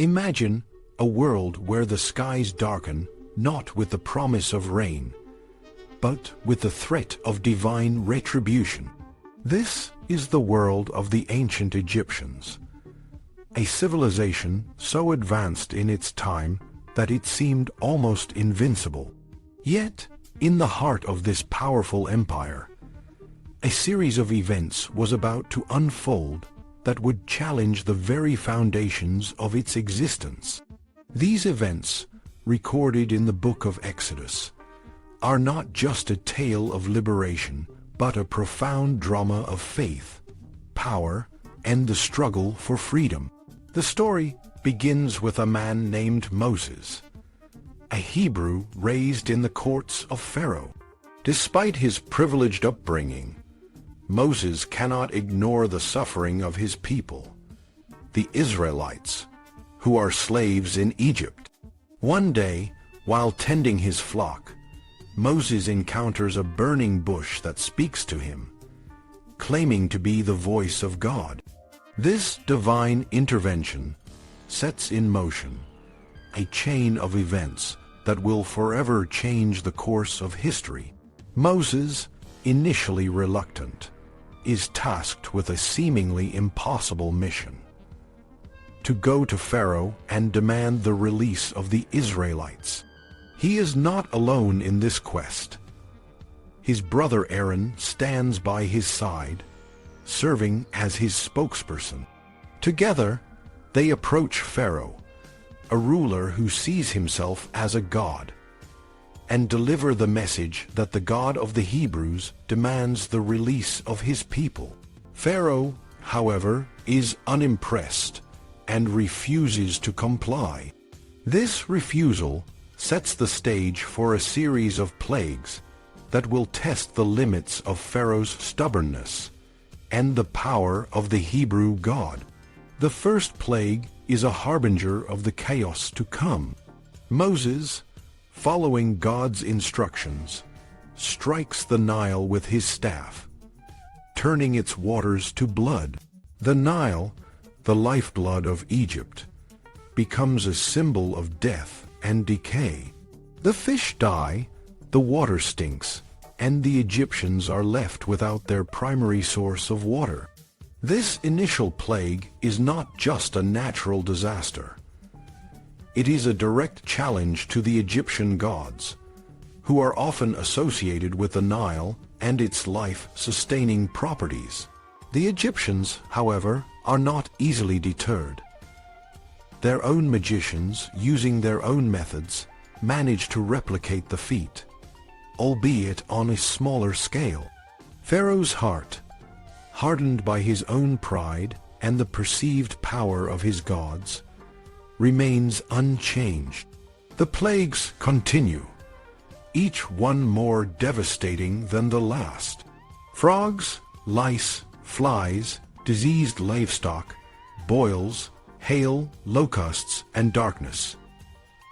Imagine a world where the skies darken not with the promise of rain, but with the threat of divine retribution. This is the world of the ancient Egyptians, a civilization so advanced in its time that it seemed almost invincible. Yet, in the heart of this powerful empire, a series of events was about to unfold that would challenge the very foundations of its existence. These events, recorded in the book of Exodus, are not just a tale of liberation, but a profound drama of faith, power, and the struggle for freedom. The story begins with a man named Moses, a Hebrew raised in the courts of Pharaoh. Despite his privileged upbringing, Moses cannot ignore the suffering of his people, the Israelites, who are slaves in Egypt. One day, while tending his flock, Moses encounters a burning bush that speaks to him, claiming to be the voice of God. This divine intervention sets in motion a chain of events that will forever change the course of history. Moses, initially reluctant, is tasked with a seemingly impossible mission: to go to Pharaoh and demand the release of the Israelites. He is not alone in this quest. His brother Aaron stands by his side, serving as his spokesperson. Together, they approach Pharaoh, a ruler who sees himself as a god, and deliver the message that the God of the Hebrews demands the release of his people. Pharaoh, however, is unimpressed and refuses to comply. This refusal sets the stage for a series of plagues that will test the limits of Pharaoh's stubbornness and the power of the Hebrew God. The first plague is a harbinger of the chaos to come. Moses, following God's instructions, strikes the Nile with his staff, turning its waters to blood. The Nile, the lifeblood of Egypt, becomes a symbol of death and decay. The fish die, the water stinks, and the Egyptians are left without their primary source of water. This initial plague is not just a natural disaster. It is a direct challenge to the Egyptian gods, who are often associated with the Nile and its life-sustaining properties. The Egyptians, however, are not easily deterred. Their own magicians, using their own methods, manage to replicate the feat, albeit on a smaller scale. Pharaoh's heart, hardened by his own pride and the perceived power of his gods, remains unchanged. The plagues continue, each one more devastating than the last. Frogs, lice, flies, diseased livestock, boils, hail, locusts, and darkness.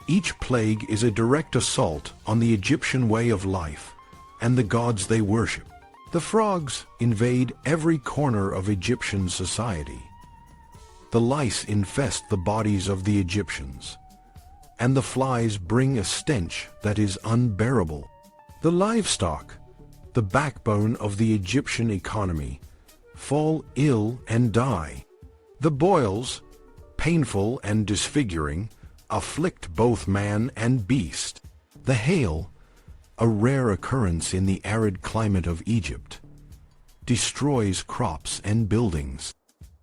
Each plague is a direct assault on the Egyptian way of life and the gods they worship. The frogs invade every corner of Egyptian society. The lice infest the bodies of the Egyptians, and the flies bring a stench that is unbearable. The livestock, the backbone of the Egyptian economy, fall ill and die. The boils, painful and disfiguring, afflict both man and beast. The hail, a rare occurrence in the arid climate of Egypt, destroys crops and buildings.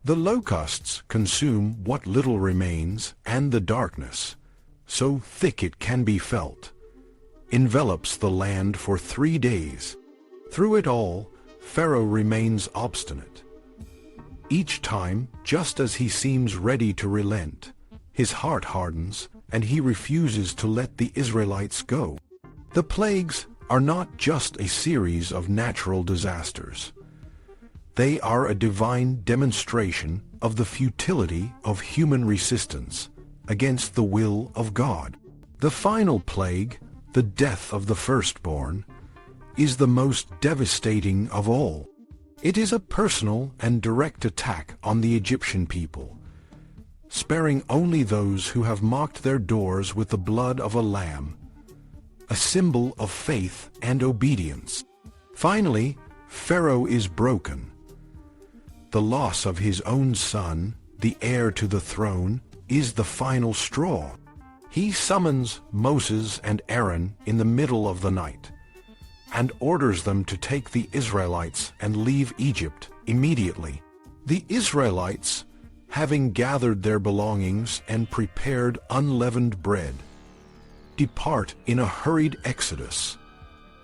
The locusts consume what little remains, and the darkness, so thick it can be felt, envelops the land for 3 days. Through it all, Pharaoh remains obstinate. Each time, just as he seems ready to relent, his heart hardens, and he refuses to let the Israelites go. The plagues are not just a series of natural disasters. They are a divine demonstration of the futility of human resistance against the will of God. The final plague, the death of the firstborn, is the most devastating of all. It is a personal and direct attack on the Egyptian people, sparing only those who have marked their doors with the blood of a lamb, a symbol of faith and obedience. Finally, Pharaoh is broken. The loss of his own son, the heir to the throne, is the final straw. He summons Moses and Aaron in the middle of the night and orders them to take the Israelites and leave Egypt immediately. The Israelites, having gathered their belongings and prepared unleavened bread, depart in a hurried exodus,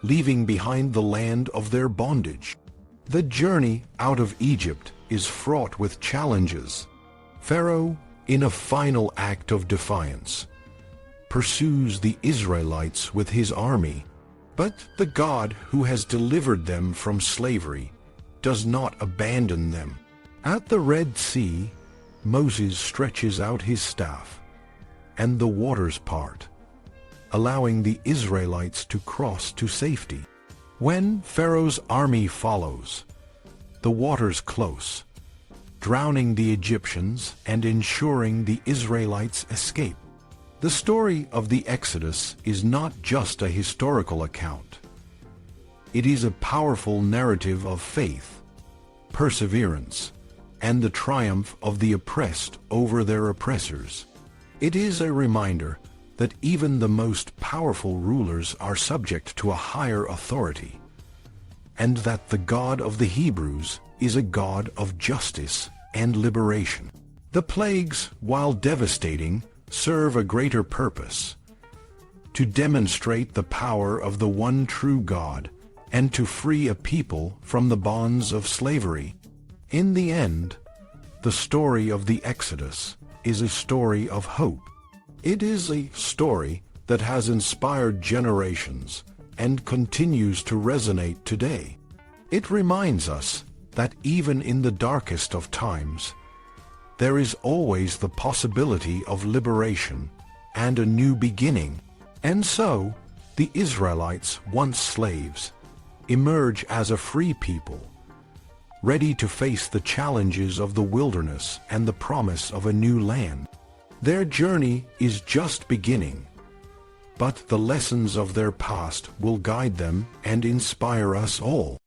leaving behind the land of their bondage. The journey out of Egypt is fraught with challenges. Pharaoh, in a final act of defiance, pursues the Israelites with his army, but the God who has delivered them from slavery does not abandon them. At the Red Sea, Moses stretches out his staff, and the waters part, allowing the Israelites to cross to safety. When Pharaoh's army follows, the waters close, drowning the Egyptians and ensuring the Israelites' escape. The story of the Exodus is not just a historical account. It is a powerful narrative of faith, perseverance, and the triumph of the oppressed over their oppressors. It is a reminder that even the most powerful rulers are subject to a higher authority, and that the God of the Hebrews is a God of justice and liberation. The plagues, while devastating, serve a greater purpose: to demonstrate the power of the one true God and to free a people from the bonds of slavery. In the end, the story of the Exodus is a story of hope. It is a story that has inspired generations and continues to resonate today. It reminds us that even in the darkest of times, there is always the possibility of liberation and a new beginning. And so, the Israelites, once slaves, emerge as a free people, ready to face the challenges of the wilderness and the promise of a new land. Their journey is just beginning, but the lessons of their past will guide them and inspire us all.